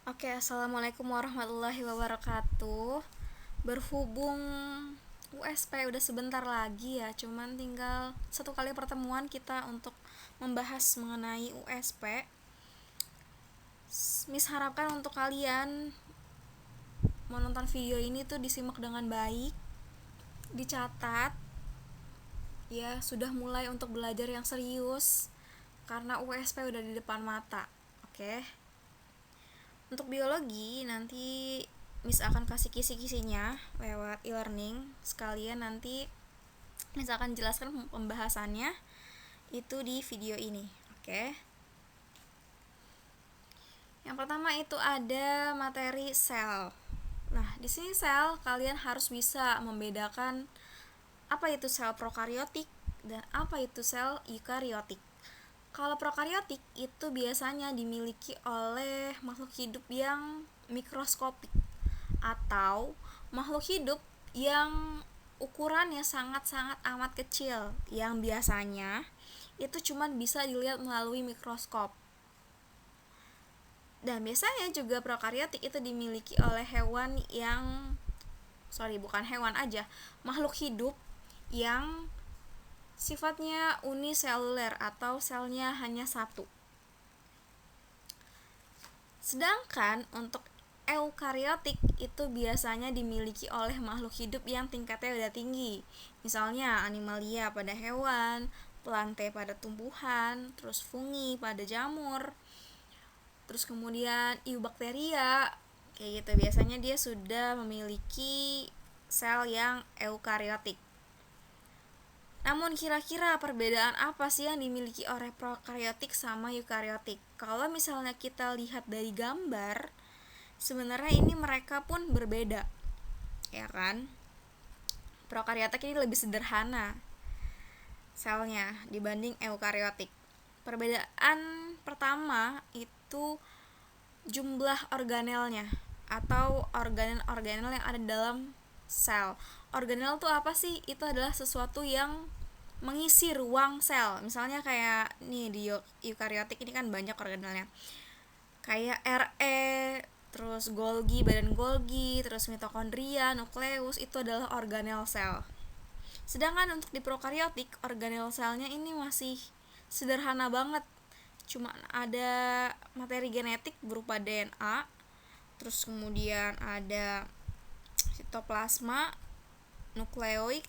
Oke, assalamualaikum warahmatullahi wabarakatuh. Berhubung USP udah sebentar lagi ya, cuman tinggal satu kali pertemuan kita untuk membahas mengenai USP. Miss harapkan untuk kalian menonton video ini tuh disimak dengan baik, dicatat, ya sudah mulai untuk belajar yang serius karena USP udah di depan mata. Oke. Untuk biologi nanti Miss akan kasih kisi-kisinya lewat e-learning. Sekalian nanti Miss akan jelaskan pembahasannya itu di video ini. Oke. Yang pertama itu ada materi sel. Nah, di sini sel kalian harus bisa membedakan apa itu sel prokariotik dan apa itu sel eukariotik. Kalau prokariotik itu biasanya dimiliki oleh makhluk hidup yang mikroskopik atau makhluk hidup yang ukurannya sangat-sangat amat kecil yang biasanya itu cuma bisa dilihat melalui mikroskop. Dan biasanya juga prokariotik itu dimiliki oleh hewan yang bukan hewan aja, makhluk hidup yang sifatnya uniseluler atau selnya hanya satu. Sedangkan untuk eukariotik itu biasanya dimiliki oleh makhluk hidup yang tingkatnya udah tinggi. Misalnya animalia pada hewan, plante pada tumbuhan, terus fungi pada jamur, terus kemudian eubakteria, kayak gitu. Biasanya dia sudah memiliki sel yang eukariotik. Namun kira-kira perbedaan apa sih yang dimiliki oleh prokariotik sama eukariotik? Kalau misalnya kita lihat dari gambar, sebenarnya ini mereka pun berbeda, ya kan? Prokariotik ini lebih sederhana selnya dibanding eukariotik. Perbedaan pertama itu jumlah organelnya atau organel-organel yang ada dalam sel. Organel itu apa sih? Itu adalah sesuatu yang mengisi ruang sel. Misalnya kayak nih di eukariotik ini kan banyak organelnya. Kayak RE, terus Golgi, badan Golgi, terus mitokondria, nukleus, itu adalah organel sel. Sedangkan untuk di prokariotik, organel selnya ini masih sederhana banget. Cuma ada materi genetik berupa DNA, terus kemudian ada sitoplasma, nukleoid,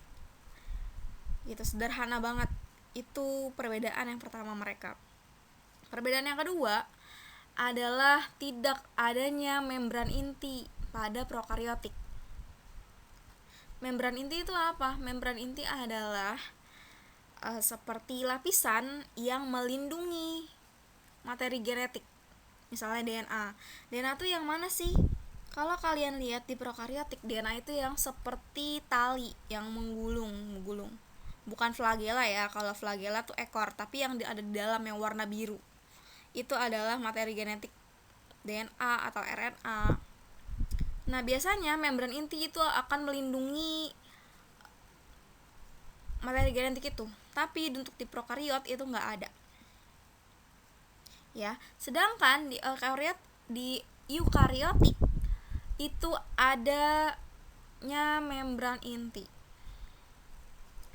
gitu, sederhana banget. Itu perbedaan yang pertama mereka. Perbedaan yang kedua adalah tidak adanya membran inti pada prokariotik. Membran inti itu apa? Membran inti adalah seperti lapisan yang melindungi materi genetik. Misalnya DNA. DNA itu yang mana sih? Kalau kalian lihat di prokariotik, DNA itu yang seperti tali yang menggulung. Bukan flagela ya. Kalau flagela tuh ekor, tapi yang ada di dalam yang warna biru. Itu adalah materi genetik DNA atau RNA. Nah, biasanya membran inti itu akan melindungi materi genetik itu, tapi untuk di prokariot itu nggak ada. Ya, sedangkan di eukariotik itu adanya membran inti.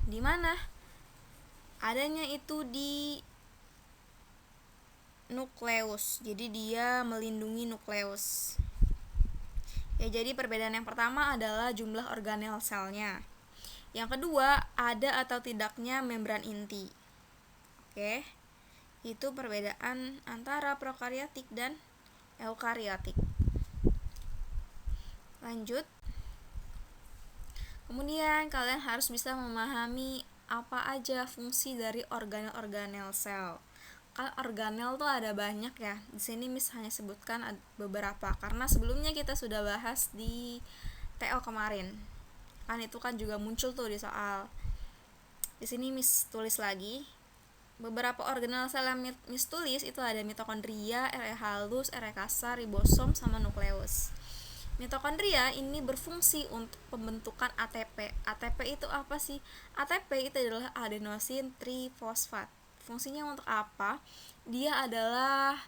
Di mana? Adanya itu di nukleus. Jadi dia melindungi nukleus. Ya, jadi perbedaan yang pertama adalah jumlah organel selnya. Yang kedua, ada atau tidaknya membran inti. Oke. Itu perbedaan antara prokariotik dan eukariotik. Lanjut. Kemudian kalian harus bisa memahami apa aja fungsi dari organel-organel sel. Kan organel tuh ada banyak ya. Di sini Miss hanya sebutkan beberapa karena sebelumnya kita sudah bahas di TO kemarin. Kan itu kan juga muncul tuh di soal. Di sini Miss tulis lagi. Beberapa organel sel yang Miss tulis itu ada mitokondria, RE halus, RE kasar, ribosom, sama nukleus. Mitokondria ini berfungsi untuk pembentukan ATP. ATP itu apa sih? ATP itu adalah adenosin trifosfat. Fungsinya untuk apa? Dia adalah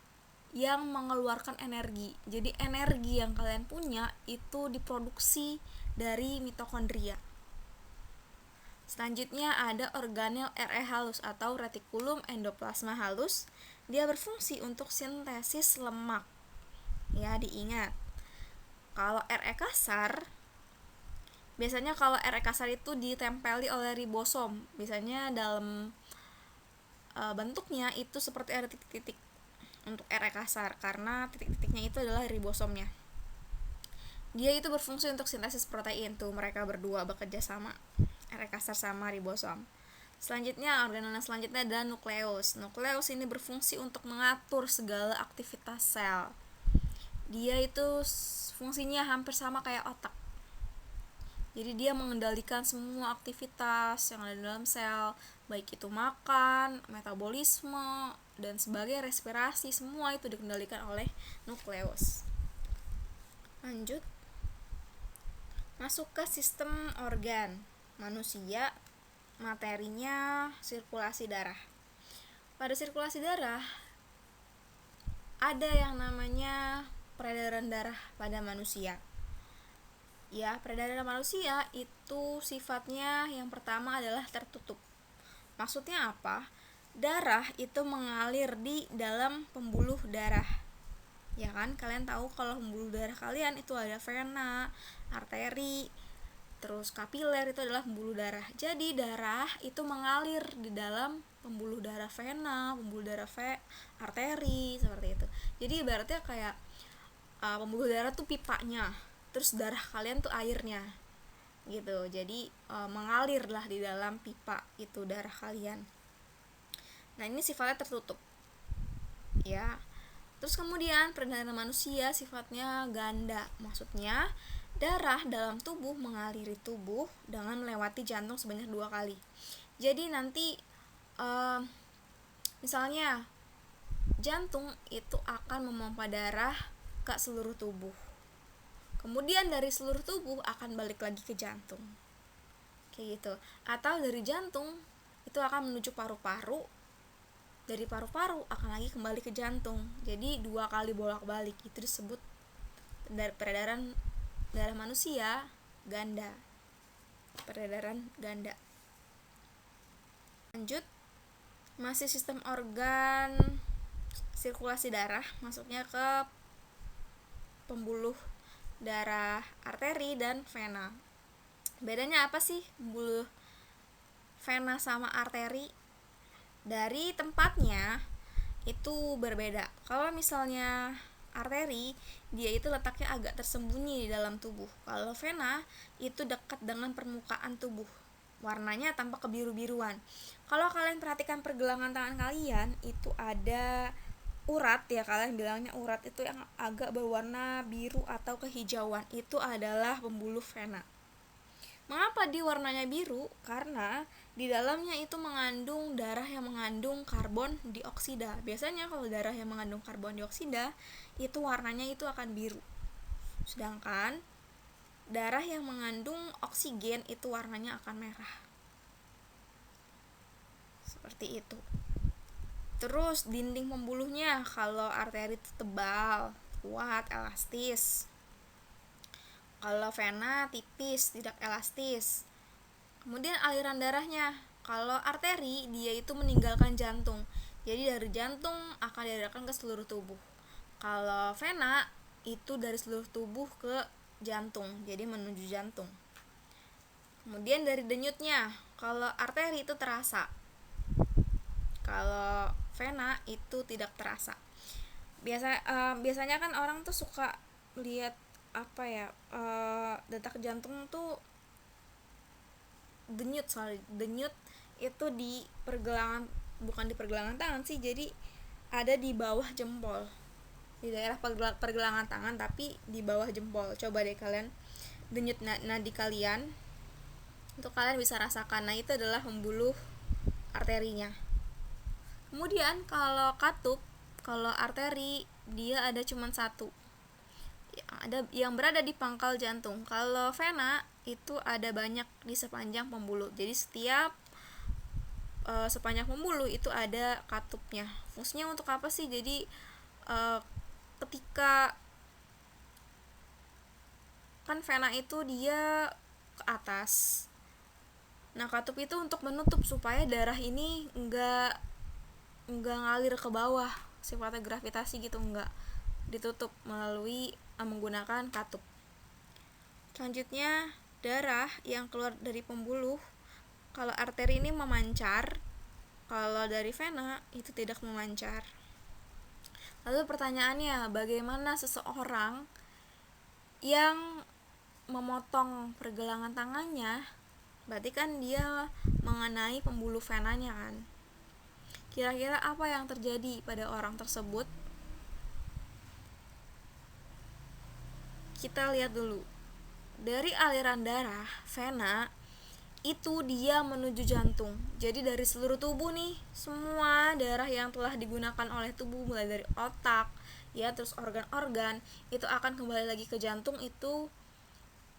yang mengeluarkan energi. Jadi energi yang kalian punya itu diproduksi dari mitokondria. Selanjutnya ada organel RE halus atau retikulum endoplasma halus. Dia berfungsi untuk sintesis lemak. Ya, diingat. Kalau RE kasar, biasanya kalau RE kasar itu ditempeli oleh ribosom. Biasanya dalam bentuknya itu seperti ada titik-titik untuk RE kasar, karena titik-titiknya itu adalah ribosomnya. Dia itu berfungsi untuk sintesis protein. Tuh, mereka berdua bekerja sama, RE kasar sama ribosom. Selanjutnya, organel selanjutnya adalah nukleus. Nukleus ini berfungsi untuk mengatur segala aktivitas sel. Dia itu fungsinya hampir sama kayak otak. Jadi dia mengendalikan semua aktivitas yang ada dalam sel, baik itu makan, metabolisme, dan sebagai respirasi, semua itu dikendalikan oleh nukleus. Lanjut, masuk ke sistem organ manusia. Materinya sirkulasi darah. Pada sirkulasi darah ada yang namanya peredaran darah pada manusia. Ya, peredaran manusia itu sifatnya yang pertama adalah tertutup. Maksudnya apa? Darah itu mengalir di dalam pembuluh darah. Ya kan, kalian tahu kalau pembuluh darah kalian itu ada vena, arteri, terus kapiler, itu adalah pembuluh darah. Jadi darah itu mengalir di dalam pembuluh darah vena, pembuluh darah arteri, seperti itu. Jadi ibaratnya kayak pembuluh darah tuh pipanya, terus darah kalian tuh airnya gitu. Jadi mengalirlah di dalam pipa itu darah kalian. Nah, ini sifatnya tertutup ya. Terus kemudian peredaran manusia sifatnya ganda. Maksudnya darah dalam tubuh mengaliri tubuh dengan melewati jantung sebanyak 2 kali. Jadi nanti misalnya jantung itu akan memompa darah ke seluruh tubuh. Kemudian dari seluruh tubuh akan balik lagi ke jantung. Kayak gitu. Atau dari jantung itu akan menuju paru-paru. Dari paru-paru akan lagi kembali ke jantung. Jadi 2 kali bolak-balik. Itu disebut peredaran darah manusia ganda. Peredaran ganda. Lanjut, masih sistem organ sirkulasi darah, masuknya ke pembuluh darah arteri dan vena. Bedanya apa sih pembuluh vena sama arteri? Dari tempatnya itu berbeda. Kalau misalnya arteri, dia itu letaknya agak tersembunyi di dalam tubuh. Kalau vena itu dekat dengan permukaan tubuh, warnanya tampak kebiru-biruan. Kalau kalian perhatikan pergelangan tangan kalian, itu ada urat ya, kalian bilangnya urat, itu yang agak berwarna biru atau kehijauan, itu adalah pembuluh vena. Mengapa dia warnanya biru? Karena di dalamnya itu mengandung darah yang mengandung karbon dioksida. Biasanya kalau darah yang mengandung karbon dioksida itu warnanya itu akan biru. Sedangkan darah yang mengandung oksigen itu warnanya akan merah. Seperti itu. Terus dinding pembuluhnya, kalau arteri itu tebal, kuat, elastis. Kalau vena tipis, tidak elastis. Kemudian aliran darahnya, kalau arteri dia itu meninggalkan jantung. Jadi dari jantung akan diarahkan ke seluruh tubuh. Kalau vena itu dari seluruh tubuh ke jantung, jadi menuju jantung. Kemudian dari denyutnya, kalau arteri itu terasa. Kalau vena itu tidak terasa. Biasanya kan orang tuh suka lihat detak jantung tuh denyut itu di pergelangan, bukan di pergelangan tangan sih, jadi ada di bawah jempol, di daerah pergelangan tangan tapi di bawah jempol. Coba deh kalian denyut nadi kalian, untuk kalian bisa rasakan. Nah, itu adalah pembuluh arterinya. Kemudian kalau katup, kalau arteri dia ada cuma satu, ada yang berada di pangkal jantung. Kalau vena itu ada banyak di sepanjang pembuluh. Jadi setiap sepanjang pembuluh itu ada katupnya. Fungsinya untuk apa sih? Jadi Ketika kan vena itu dia ke atas, nah katup itu untuk menutup supaya darah ini enggak ngalir ke bawah, sifatnya gravitasi gitu, enggak, ditutup melalui menggunakan katup. Selanjutnya darah yang keluar dari pembuluh, kalau arteri ini memancar, kalau dari vena itu tidak memancar. Lalu pertanyaannya, bagaimana seseorang yang memotong pergelangan tangannya, berarti kan dia mengenai pembuluh venanya kan. Kira-kira apa yang terjadi pada orang tersebut? Kita lihat dulu. Dari aliran darah, vena itu dia menuju jantung. Jadi dari seluruh tubuh nih, semua darah yang telah digunakan oleh tubuh, mulai dari otak, ya, terus organ-organ, itu akan kembali lagi ke jantung, itu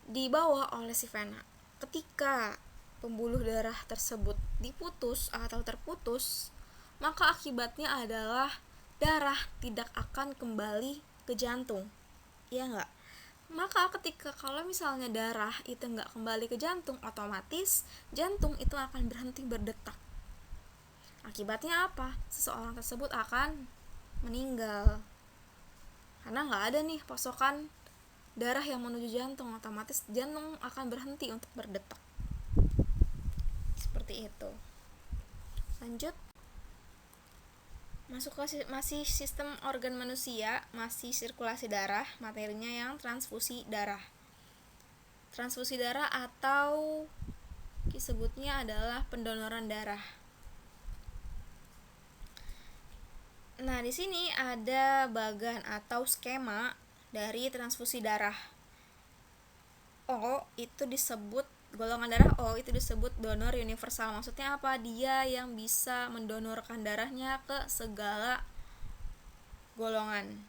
dibawa oleh si vena. Ketika pembuluh darah tersebut diputus atau terputus, maka akibatnya adalah darah tidak akan kembali ke jantung, ya enggak? Maka ketika kalau misalnya darah itu nggak kembali ke jantung, otomatis jantung itu akan berhenti berdetak. Akibatnya apa? Seseorang tersebut akan meninggal karena nggak ada nih pasokan darah yang menuju jantung, otomatis jantung akan berhenti untuk berdetak. Seperti itu. Lanjut, masuk ke masih sistem organ manusia, masih sirkulasi darah, materinya yang transfusi darah. Transfusi darah atau disebutnya adalah pendonoran darah. Nah, di sini ada bagan atau skema dari transfusi darah. O itu disebut, golongan darah O itu disebut donor universal. Maksudnya apa? Dia yang bisa mendonorkan darahnya ke segala golongan.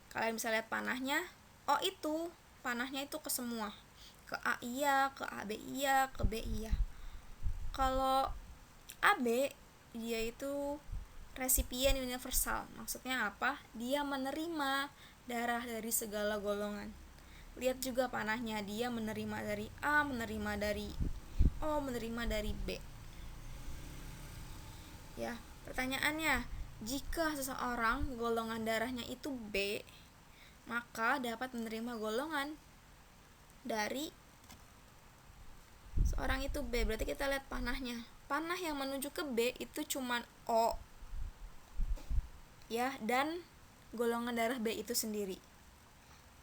Kalian bisa lihat panahnya. O itu panahnya itu ke semua. Ke A iya, ke AB iya, ke B iya. Kalau AB dia itu resipien universal. Maksudnya apa? Dia menerima darah dari segala golongan. Lihat juga panahnya, dia menerima dari A, menerima dari O, menerima dari B. Ya, pertanyaannya, jika seseorang golongan darahnya itu B, maka dapat menerima golongan dari seorang itu B. Berarti kita lihat panahnya. Panah yang menuju ke B itu cuman O, ya, dan golongan darah B itu sendiri.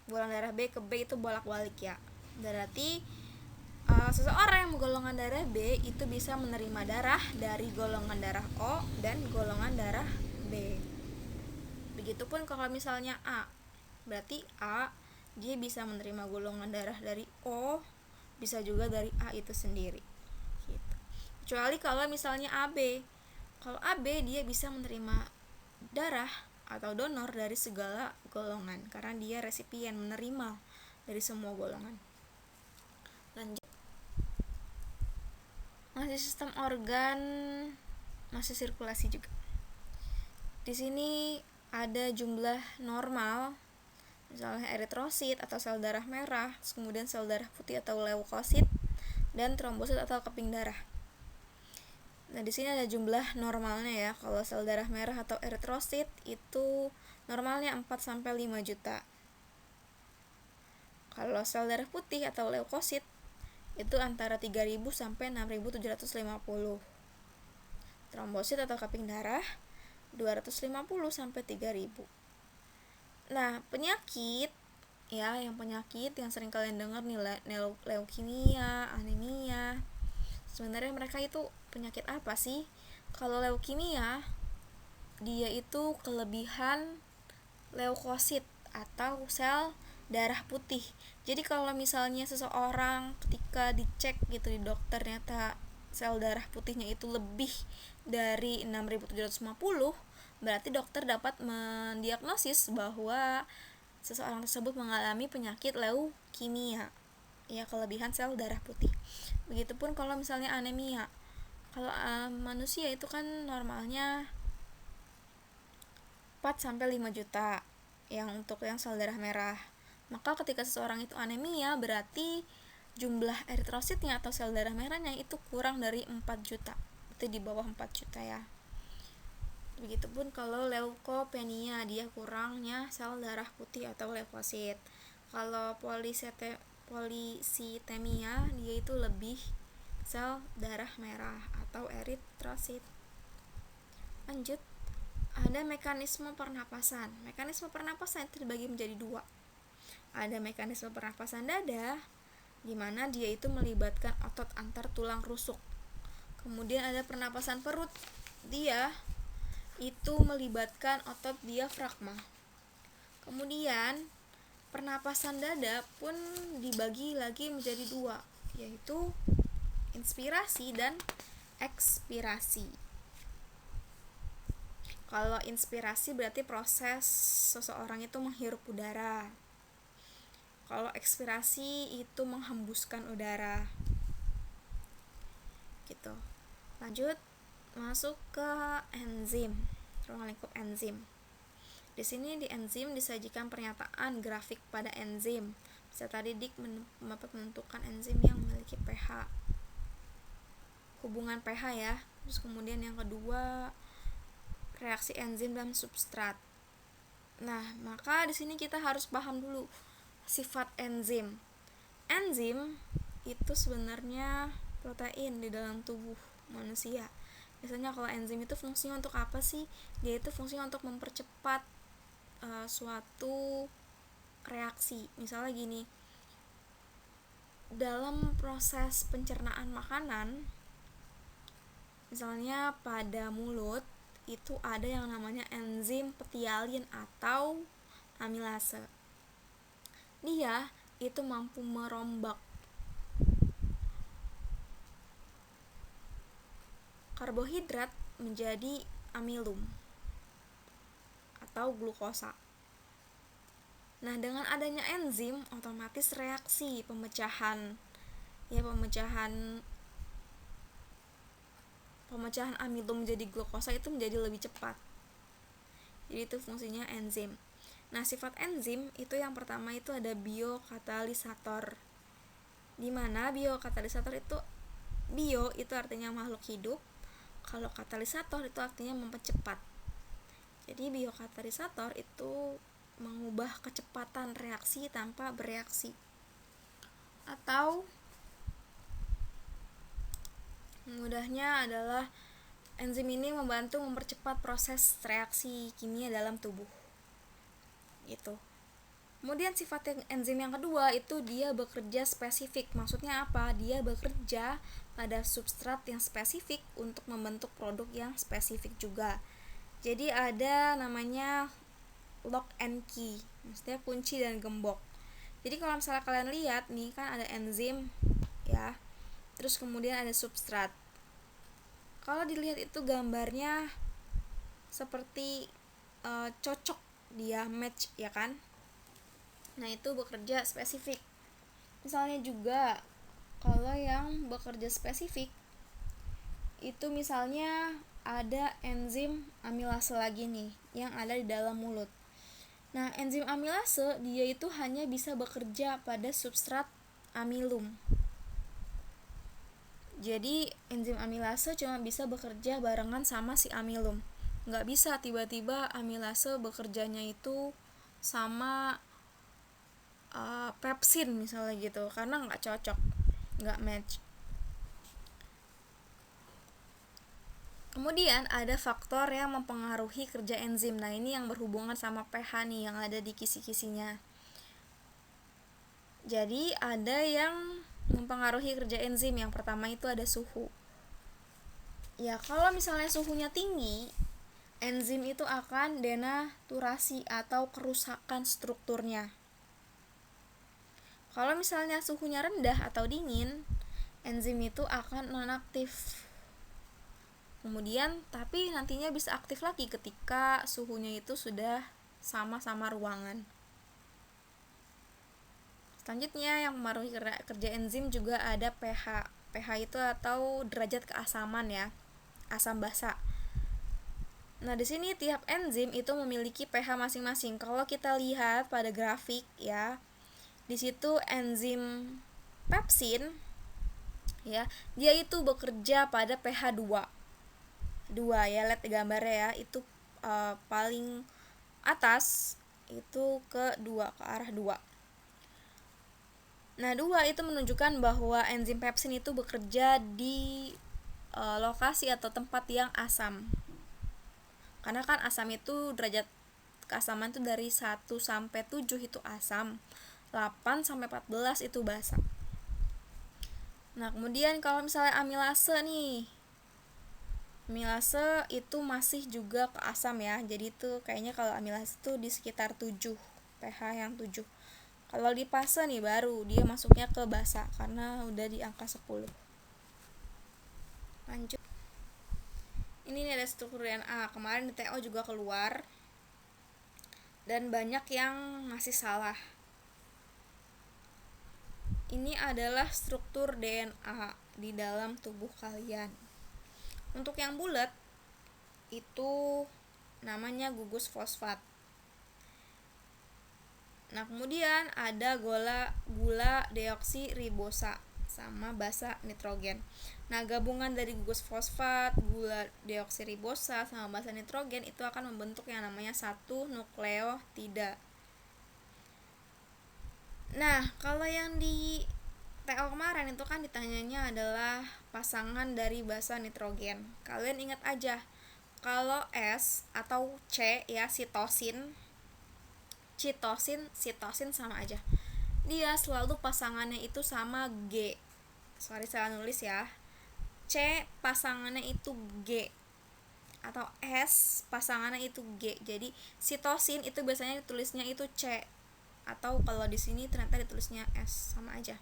Golongan darah B ke B itu bolak-balik ya. Berarti seseorang yang golongan darah B itu bisa menerima darah dari golongan darah O dan golongan darah B. Begitupun kalau misalnya A, berarti A dia bisa menerima golongan darah dari O, bisa juga dari A itu sendiri. Gitu. Kecuali kalau misalnya AB. Kalau AB dia bisa menerima darah atau donor dari segala golongan karena dia resipien, menerima dari semua golongan. Lanjut, masih sistem organ, masih sirkulasi juga. Di sini ada jumlah normal, misalnya eritrosit atau sel darah merah, kemudian sel darah putih atau leukosit, dan trombosit atau keping darah. Nah, di sini ada jumlah normalnya ya. Kalau sel darah merah atau eritrosit itu normalnya 4 sampai 5 juta. Kalau sel darah putih atau leukosit itu antara 3.000 sampai 6.750. Trombosit atau keping darah 250 sampai 3.000. Nah, penyakit ya, yang sering kalian dengar nih, leukemia, anemia. Sebenarnya mereka itu penyakit apa sih? Kalau leukemia, dia itu kelebihan leukosit atau sel darah putih. Jadi kalau misalnya seseorang ketika dicek gitu di dokter, ternyata sel darah putihnya itu lebih dari 6.750, berarti dokter dapat mendiagnosis bahwa seseorang tersebut mengalami penyakit leukemia, ya, kelebihan sel darah putih. Begitupun kalau misalnya anemia. Kalau manusia itu kan normalnya sampai 5 juta yang untuk yang sel darah merah. Maka ketika seseorang itu anemia, berarti jumlah eritrositnya atau sel darah merahnya itu kurang dari 4 juta. Itu di bawah 4 juta ya. Begitupun kalau leukopenia, dia kurangnya sel darah putih atau leukosit. Kalau polisitemia, dia itu lebih sel darah merah atau eritrosit. Lanjut, ada mekanisme pernapasan. Mekanisme pernapasan itu dibagi menjadi dua. Ada mekanisme pernapasan dada, di mana dia itu melibatkan otot antar tulang rusuk. Kemudian ada pernapasan perut, dia itu melibatkan otot diafragma. Kemudian pernapasan dada pun dibagi lagi menjadi dua, yaitu inspirasi dan ekspirasi. Kalau inspirasi berarti proses seseorang itu menghirup udara. Kalau ekspirasi itu menghembuskan udara. Gitu. Lanjut, masuk ke enzim, ruang lingkup enzim. Di sini di enzim disajikan pernyataan grafik pada enzim. Peserta didik dapat menentukan enzim yang memiliki pH. Hubungan pH ya. Terus kemudian yang kedua, reaksi enzim dan substrat. Nah, maka di sini kita harus paham dulu sifat enzim. Enzim itu sebenarnya protein di dalam tubuh manusia. Biasanya kalau enzim itu fungsinya untuk apa sih? Dia itu fungsinya untuk mempercepat suatu reaksi. Misalnya gini, dalam proses pencernaan makanan, misalnya pada mulut, itu ada yang namanya enzim petialin atau amilase. Dia itu mampu merombak karbohidrat menjadi amilum atau glukosa. Nah, dengan adanya enzim, otomatis reaksi pemecahan amilum menjadi glukosa itu menjadi lebih cepat. Jadi itu fungsinya enzim. Nah, sifat enzim itu yang pertama itu ada biokatalisator. Di mana biokatalisator itu, bio itu artinya makhluk hidup. Kalau katalisator itu artinya mempercepat. Jadi biokatalisator itu mengubah kecepatan reaksi tanpa bereaksi. Atau mudahnya adalah enzim ini membantu mempercepat proses reaksi kimia dalam tubuh. Gitu. Kemudian sifat enzim yang kedua itu dia bekerja spesifik. Maksudnya apa? Dia bekerja pada substrat yang spesifik untuk membentuk produk yang spesifik juga. Jadi ada namanya lock and key, maksudnya kunci dan gembok. Jadi kalau misalnya kalian lihat nih, kan ada enzim ya, terus kemudian ada substrat. Kalau dilihat itu gambarnya seperti cocok, dia match ya kan. Nah, itu bekerja spesifik. Misalnya juga kalau yang bekerja spesifik itu misalnya ada enzim amilase lagi nih yang ada di dalam mulut. Nah, enzim amilase dia itu hanya bisa bekerja pada substrat amilum. Jadi enzim amilase cuma bisa bekerja barengan sama si amilum. Nggak bisa tiba-tiba amilase bekerjanya itu sama pepsin misalnya gitu, karena nggak cocok, nggak match. Kemudian ada faktor yang mempengaruhi kerja enzim. Nah, ini yang berhubungan sama pH nih yang ada di kisi-kisinya. Jadi ada yang mempengaruhi kerja enzim. Yang pertama itu ada suhu. Ya, kalau misalnya suhunya tinggi, enzim itu akan denaturasi atau kerusakan strukturnya. Kalau misalnya suhunya rendah atau dingin, enzim itu akan nonaktif. Kemudian, tapi nantinya bisa aktif lagi ketika suhunya itu sudah sama-sama ruangan. Selanjutnya yang mempengaruhi kerja enzim juga ada pH. pH itu atau derajat keasaman ya, asam basa. Nah, di sini tiap enzim itu memiliki pH masing-masing. Kalau kita lihat pada grafik ya, di situ enzim pepsin ya, dia itu bekerja pada pH 2. 2 ya, lihat gambarnya ya, itu paling atas itu ke 2, ke arah 2. Nah, 2 itu menunjukkan bahwa enzim pepsin itu bekerja di lokasi atau tempat yang asam. Karena kan asam itu derajat keasaman itu dari 1 sampai 7 itu asam, 8 sampai 14 itu basa. Nah, kemudian kalau misalnya amilase nih, amilase itu masih juga ke asam ya. Jadi itu kayaknya kalau amilase itu di sekitar 7, pH yang 7. Kalau lipase nih baru dia masuknya ke basa karena udah di angka 10. Lanjut. Ini nih ada struktur DNA. Kemarin di TO juga keluar. Dan banyak yang masih salah. Ini adalah struktur DNA di dalam tubuh kalian. Untuk yang bulat itu namanya gugus fosfat. Nah, kemudian ada gula deoksiribosa sama basa nitrogen. Nah, gabungan dari gugus fosfat, gula deoksiribosa sama basa nitrogen itu akan membentuk yang namanya satu nukleotida. Nah, kalau yang di TO kemarin itu kan ditanyanya adalah pasangan dari basa nitrogen. Kalian ingat aja, kalau S atau C ya, sitosin sama aja. Dia selalu pasangannya itu sama G. Sorry salah nulis ya. C pasangannya itu G atau S pasangannya itu G. Jadi sitosin itu biasanya ditulisnya itu C, atau kalau di sini ternyata ditulisnya S, sama aja.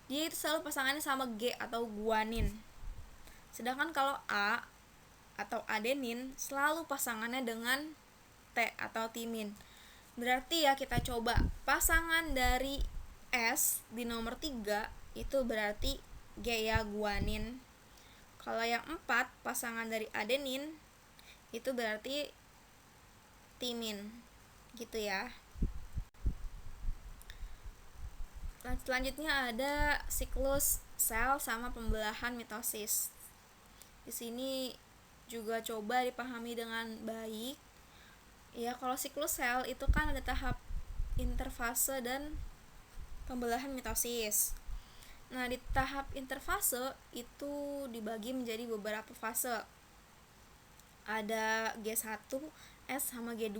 Dia itu selalu pasangannya sama G atau guanin. Sedangkan kalau A atau adenin selalu pasangannya dengan T atau timin. Berarti ya kita coba pasangan dari S di nomor 3 itu berarti G ya, guanin. Kalau yang 4 pasangan dari adenin itu berarti timin. Gitu ya. Selanjutnya ada siklus sel sama pembelahan mitosis. Di sini juga coba dipahami dengan baik. Ya, kalau siklus sel itu kan ada tahap interfase dan pembelahan mitosis. Nah, di tahap interfase itu dibagi menjadi beberapa fase. Ada G1, S sama G2.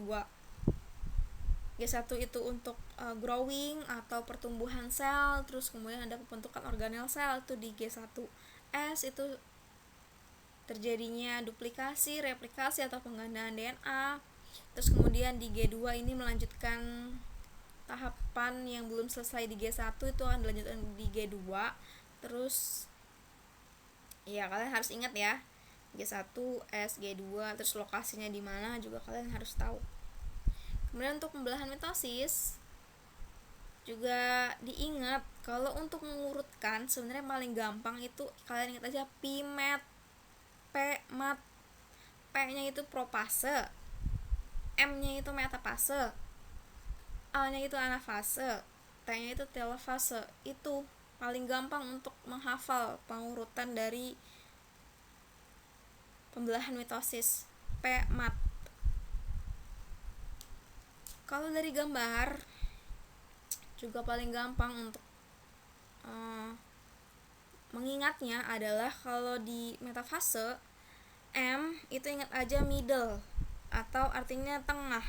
G1 itu untuk growing atau pertumbuhan sel, terus kemudian ada pembentukan organel sel itu di G1. S itu terjadinya duplikasi, replikasi atau penggandaan DNA. Terus kemudian di G2 ini melanjutkan tahapan yang belum selesai di G1 itu akan dilanjutkan di G2. Terus ya kalian harus ingat ya, G1, S, G2, terus lokasinya di mana juga kalian harus tahu. Kemudian untuk pembelahan mitosis juga diingat, kalau untuk mengurutkan sebenarnya paling gampang itu kalian ingat aja PMAT. PMAT, P-nya itu propase, M-nya itu metafase, A-nya itu anafase, T-nya itu telofase. Itu paling gampang untuk menghafal pengurutan dari pembelahan mitosis, PMAT. Kalau dari gambar juga paling gampang untuk mengingatnya adalah kalau di metafase M itu ingat aja middle atau artinya tengah.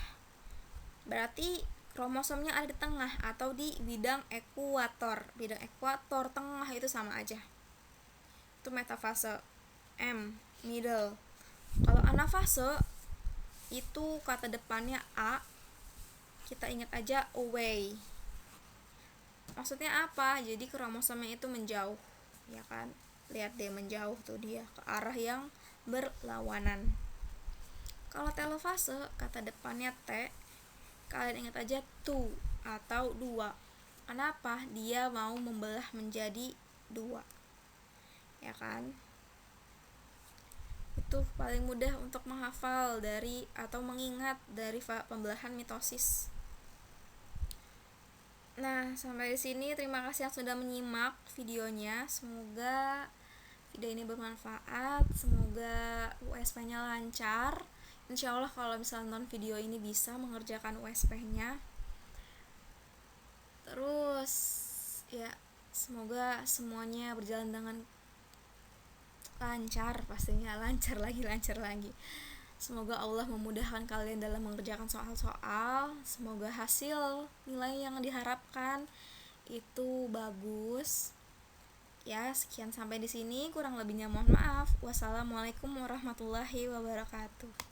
Berarti kromosomnya ada di tengah atau di bidang ekuator. Bidang ekuator tengah itu sama aja. Itu metafase M, middle. Kalau anafase itu kata depannya A, kita ingat aja away. Maksudnya apa? Jadi kromosomnya itu menjauh, ya kan? Lihat deh, menjauh tuh dia ke arah yang berlawanan. Kalau telofase kata depannya T, kalian ingat aja two atau 2. Kenapa? Dia mau membelah menjadi 2, ya kan? Itu paling mudah untuk menghafal dari atau mengingat dari pembelahan mitosis. Nah, sampai di sini terima kasih yang sudah menyimak videonya. Semoga video ini bermanfaat. Semoga USP-nya lancar. Insya Allah kalau misalnya nonton video ini bisa mengerjakan USP-nya. Terus ya, semoga semuanya berjalan dengan lancar, pastinya lancar lagi. Semoga Allah memudahkan kalian dalam mengerjakan soal-soal. Semoga hasil nilai yang diharapkan itu bagus. Ya, sekian sampai di sini. Kurang lebihnya mohon maaf. Wassalamualaikum warahmatullahi wabarakatuh.